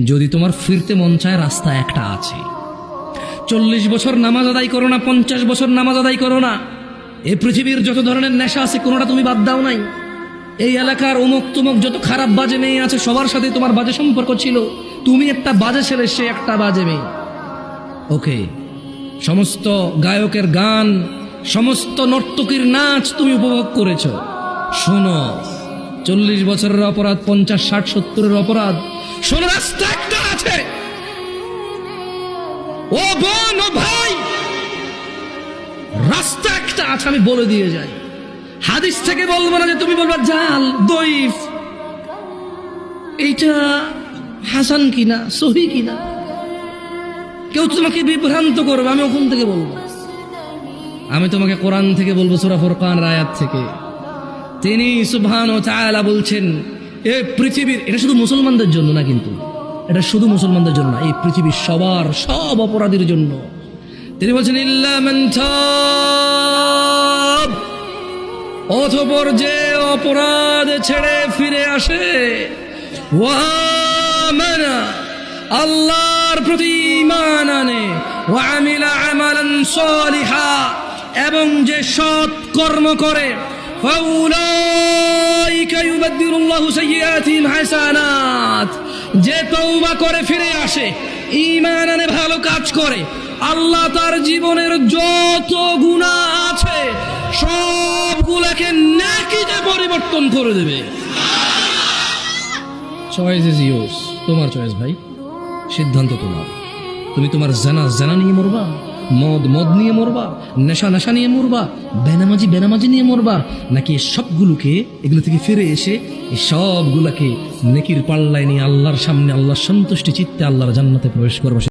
যদি তোমার ফিরতে মন চায়, রাস্তা একটা আছে। 40 বছর নামাজ আদায় করো না, 50 বছর নামাজ আদায় করো না, এই পৃথিবীর যত ধরনের নেশা আছে কোনোটা তুমি বাদ দাও নাই। এই এলাকার অমুক তুমুক যত খারাপ বাজে মেয়ে আছে সবার সাথে তোমার বাজে সম্পর্ক ছিল। তুমি একটা বাজে ছেলে, সে একটা বাজে মেয়ে। ওকে, সমস্ত গায়কের গান, সমস্ত নর্তকীর নাচ তুমি উপভোগ করেছ। শোনো, 40 বছরের অপরাধ, 50, 60, 70-এর অপরাধ, শোনো, রাস্তা একটা আছে। ও বোন, ও ভাই, রাস্তা একটা আছে, আমি বলে দিয়ে যাই। হাদিস থেকে বলবো না যে তুমি বলবা জাল, দইফ, এইটা হাসান কিনা, সহি কিনা। কেউ তোমাকে বিভ্রান্ত করবে, আমি ওখান থেকে বলবো। আমি তোমাকে কোরআন থেকে বলবো, সূরা ফুরকানের আয়াত থেকে। তিনি সুবহানাহু ওয়া তাআলা বলছেন, এই পৃথিবীর, এটা শুধু মুসলমানদের জন্য না, কিন্তু এটা শুধু মুসলমানদের জন্য না, এই পৃথিবীর সবার, সব অপরাধীর জন্য। তিনি বলছেন, ইল্লা মান তাব, অতঃপর যে অপরাধ ছেড়ে ফিরে আসে, ওয়া আমানা, আল্লাহর প্রতি ঈমান আনে, ওয়া আমিলা আমালান সালিহা, এবং যে সৎ কর্ম করে, ফাউলাইকা ইউবাদদিলুল্লাহু সাইয়্যাতিহিম হাসানাত, যে তওবা করে ফিরে আসে, ঈমান আনে, ভালো কাজ করে, আল্লাহ তার জীবনের যত গুনাহ আছে সবগুলোকে নেকিতে পরিবর্তন করে দেবে। চয়েস ইজ ইয়োর্স, তোমার চয়েস ভাই, সিদ্ধান্ত তোমার। তুমি তোমার জানা নিয়ে মরবা, মদ নিয়ে মরবা, নেশা নিয়ে মরবা, বেনামাজি নিয়ে মরবা, নাকি সবগুলোকে, এগুলো থেকে ফিরে এসে এই সবগুলোকে নেকির পাল্লায় নিয়ে আল্লাহর সামনে, আল্লাহর সন্তুষ্টি চিত্তে আল্লাহর জান্নাতে প্রবেশ করবা।